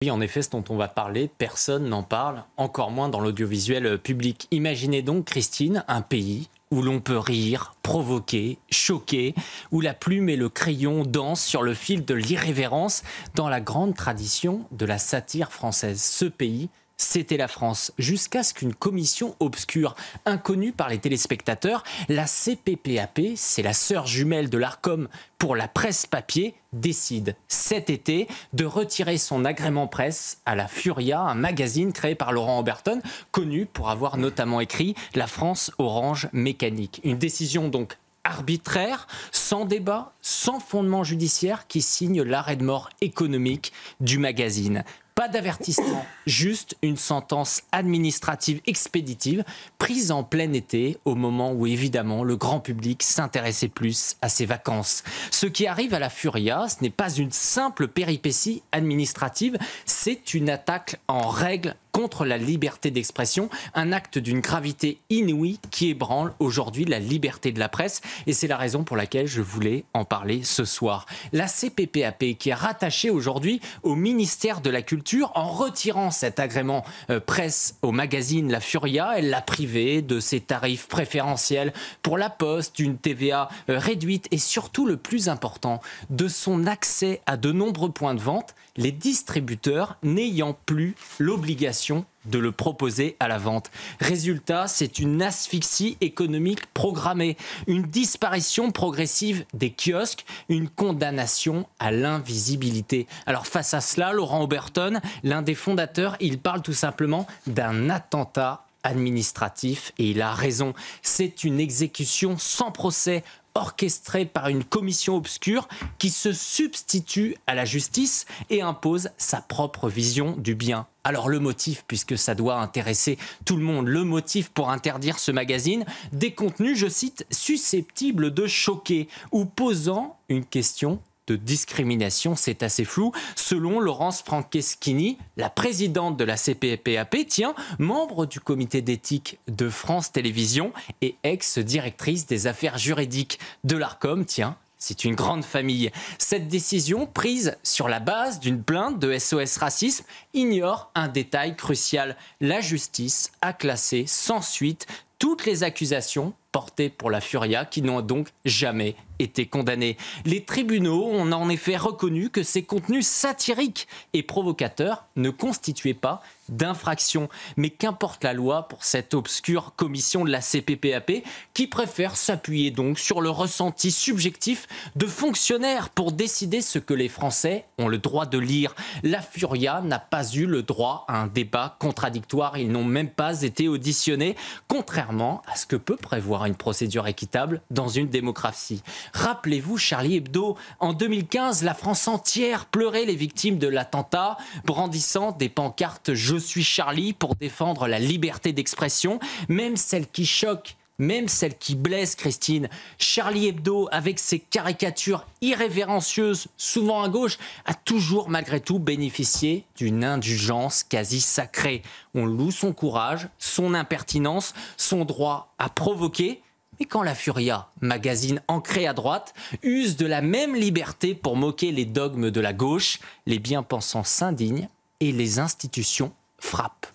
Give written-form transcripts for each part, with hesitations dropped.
Oui, en effet, ce dont on va parler, personne n'en parle, encore moins dans l'audiovisuel public. Imaginez donc, Christine, un pays où l'on peut rire, provoquer, choquer, où la plume et le crayon dansent sur le fil de l'irrévérence dans la grande tradition de la satire française. Ce pays, c'était la France, jusqu'à ce qu'une commission obscure, inconnue par les téléspectateurs, la CPPAP, c'est la sœur jumelle de l'Arcom pour la presse papier, décide cet été de retirer son agrément presse à la Furia, un magazine créé par Laurent Oberton, connu pour avoir notamment écrit « La France orange mécanique ». Une décision donc arbitraire, sans débat, sans fondement judiciaire, qui signe l'arrêt de mort économique du magazine. Pas d'avertissement, juste une sentence administrative expéditive prise en plein été, au moment où évidemment le grand public s'intéressait plus à ses vacances. Ce qui arrive à la Furia, ce n'est pas une simple péripétie administrative, c'est une attaque en règle contre la liberté d'expression, un acte d'une gravité inouïe qui ébranle aujourd'hui la liberté de la presse. Et c'est la raison pour laquelle je voulais en parler ce soir. La CPPAP, qui est rattachée aujourd'hui au ministère de la Culture, en retirant cet agrément presse au magazine La Furia, elle l'a privé de ses tarifs préférentiels pour la Poste, d'une TVA réduite et surtout, le plus important, de son accès à de nombreux points de vente, les distributeurs n'ayant plus l'obligation de le proposer à la vente. Résultat, c'est une asphyxie économique programmée, une disparition progressive des kiosques, une condamnation à l'invisibilité. Alors face à cela, Laurent Oberton, l'un des fondateurs, il parle tout simplement d'un attentat administratif et il a raison. C'est une exécution sans procès, orchestrée par une commission obscure qui se substitue à la justice et impose sa propre vision du bien. Alors le motif, puisque ça doit intéresser tout le monde, le motif pour interdire ce magazine, des contenus, je cite, susceptibles de choquer ou posant une question de discrimination, c'est assez flou. Selon Laurence Franceschini, la présidente de la CPPAP, membre du comité d'éthique de France Télévisions et ex-directrice des affaires juridiques de l'Arcom, c'est une grande famille. Cette décision, prise sur la base d'une plainte de SOS Racisme, ignore un détail crucial. La justice a classé sans suite toutes les accusations portées pour la Furia qui n'ont donc jamais été condamnées. Les tribunaux ont en effet reconnu que ces contenus satiriques et provocateurs ne constituaient pas d'infraction. Mais qu'importe la loi pour cette obscure commission de la CPPAP qui préfère s'appuyer donc sur le ressenti subjectif de fonctionnaires pour décider ce que les Français ont le droit de lire. La Furia n'a pas eu le droit à un débat contradictoire. Ils n'ont même pas été auditionnés, contrairement à ce que peut prévoir une procédure équitable dans une démocratie. Rappelez-vous Charlie Hebdo, en 2015, la France entière pleurait les victimes de l'attentat, brandissant des pancartes « Je suis Charlie » pour défendre la liberté d'expression, même celle qui choque, même celle qui blesse, Christine. Charlie Hebdo, avec ses caricatures irrévérencieuses, souvent à gauche, a toujours malgré tout bénéficié d'une indulgence quasi sacrée. On loue son courage, son impertinence, son droit à provoquer. Et quand la Furia, magazine ancré à droite, use de la même liberté pour moquer les dogmes de la gauche, les bien-pensants s'indignent et les institutions frappent.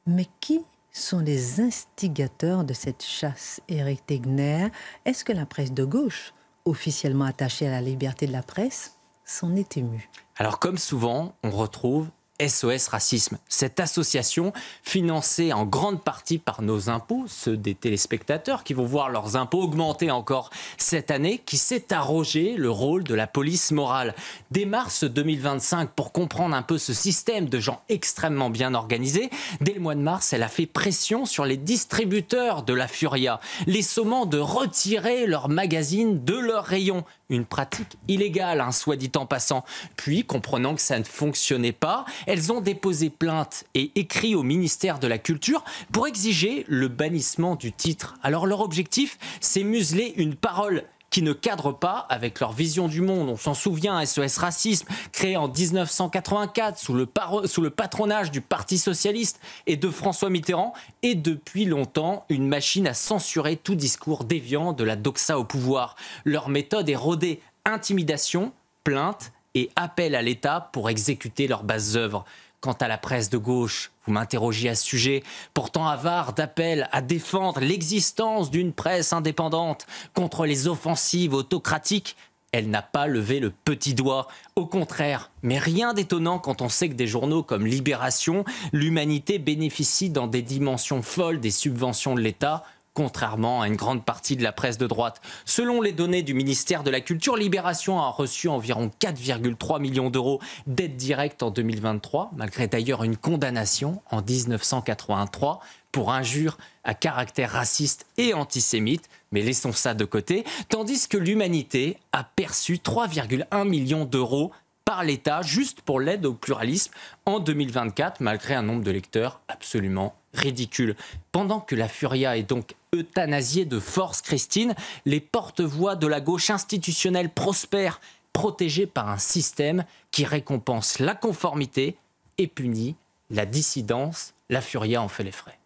Mais qui sont les instigateurs de cette chasse, Éric Tegner? Est-ce que la presse de gauche, officiellement attachée à la liberté de la presse, s'en est émue? Alors comme souvent, on retrouve SOS Racisme, cette association financée en grande partie par nos impôts, ceux des téléspectateurs qui vont voir leurs impôts augmenter encore cette année, qui s'est arrogé le rôle de la police morale. Dès mars 2025, pour comprendre un peu ce système de gens extrêmement bien organisés, dès le mois de mars, elle a fait pression sur les distributeurs de la Furia, les sommant de retirer leurs magazines de leurs rayons. Une pratique illégale, soit dit en passant. Puis, comprenant que ça ne fonctionnait pas, elles ont déposé plainte et écrit au ministère de la Culture pour exiger le bannissement du titre. Alors leur objectif, c'est museler une parole qui ne cadrent pas avec leur vision du monde. On s'en souvient, SOS Racisme, créé en 1984 sous le patronage du Parti Socialiste et de François Mitterrand, est depuis longtemps une machine à censurer tout discours déviant de la doxa au pouvoir. Leur méthode est rodée: intimidation, plainte et appellent à l'État pour exécuter leurs basses œuvres. Quant à la presse de gauche, vous m'interrogez à ce sujet, pourtant avare d'appels à défendre l'existence d'une presse indépendante contre les offensives autocratiques, elle n'a pas levé le petit doigt. Au contraire, mais rien d'étonnant quand on sait que des journaux comme Libération, l'Humanité bénéficient dans des dimensions folles des subventions de l'État, contrairement à une grande partie de la presse de droite. Selon les données du ministère de la Culture, Libération a reçu environ 4,3 millions d'euros d'aide directe en 2023, malgré d'ailleurs une condamnation en 1983 pour injures à caractère raciste et antisémite, mais laissons ça de côté, tandis que l'Humanité a perçu 3,1 millions d'euros par l'État juste pour l'aide au pluralisme en 2024, malgré un nombre de lecteurs absolument ridicule. Pendant que la Furia est donc euthanasiée de force, Christine, les porte-voix de la gauche institutionnelle prospèrent, protégés par un système qui récompense la conformité et punit la dissidence. La Furia en fait les frais.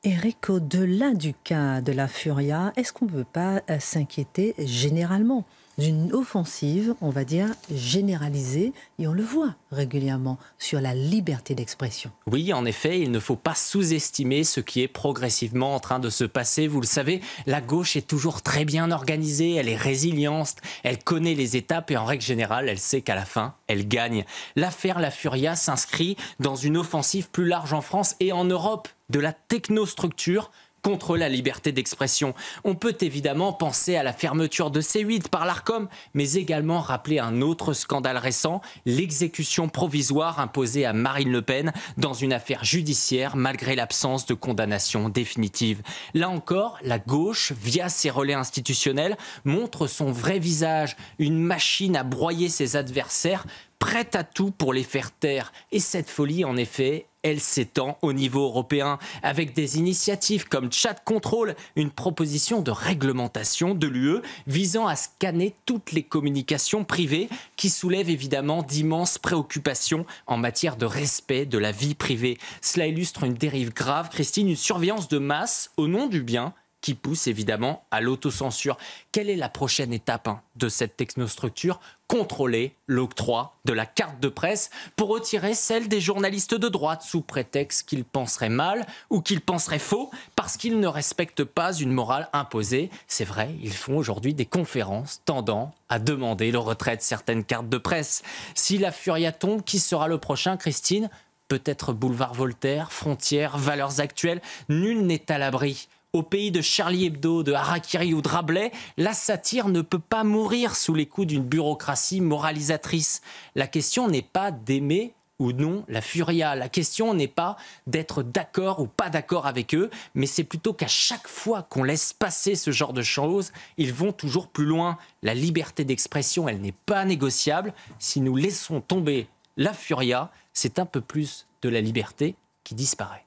Éric, au-delà du cas de la Furia, est-ce qu'on ne peut pas s'inquiéter généralement d'une offensive, on va dire, généralisée, et on le voit régulièrement, sur la liberté d'expression? Oui, en effet, il ne faut pas sous-estimer ce qui est progressivement en train de se passer. Vous le savez, la gauche est toujours très bien organisée, elle est résiliente, elle connaît les étapes et en règle générale, elle sait qu'à la fin, elle gagne. L'affaire La Furia s'inscrit dans une offensive plus large en France et en Europe, de la technostructure contre la liberté d'expression. On peut évidemment penser à la fermeture de C8 par l'Arcom, mais également rappeler un autre scandale récent, l'exécution provisoire imposée à Marine Le Pen dans une affaire judiciaire malgré l'absence de condamnation définitive. Là encore, la gauche, via ses relais institutionnels, montre son vrai visage, une machine à broyer ses adversaires, prête à tout pour les faire taire. Et cette folie, en effet, elle s'étend au niveau européen, avec des initiatives comme Chat Control, une proposition de réglementation de l'UE visant à scanner toutes les communications privées qui soulèvent évidemment d'immenses préoccupations en matière de respect de la vie privée. Cela illustre une dérive grave, Christine, une surveillance de masse au nom du bien qui pousse évidemment à l'autocensure. Quelle est la prochaine étape de cette technostructure? Contrôler l'octroi de la carte de presse pour retirer celle des journalistes de droite sous prétexte qu'ils penseraient mal ou qu'ils penseraient faux parce qu'ils ne respectent pas une morale imposée. C'est vrai, ils font aujourd'hui des conférences tendant à demander le retrait de certaines cartes de presse. Si la Furia tombe, qui sera le prochain, Christine? Peut-être Boulevard Voltaire, Frontières, Valeurs Actuelles, nul n'est à l'abri. Au pays de Charlie Hebdo, de Harakiri ou de Rabelais, la satire ne peut pas mourir sous les coups d'une bureaucratie moralisatrice. La question n'est pas d'aimer ou non la Furia. La question n'est pas d'être d'accord ou pas d'accord avec eux, mais c'est plutôt qu'à chaque fois qu'on laisse passer ce genre de choses, ils vont toujours plus loin. La liberté d'expression, elle n'est pas négociable. Si nous laissons tomber la Furia, c'est un peu plus de la liberté qui disparaît.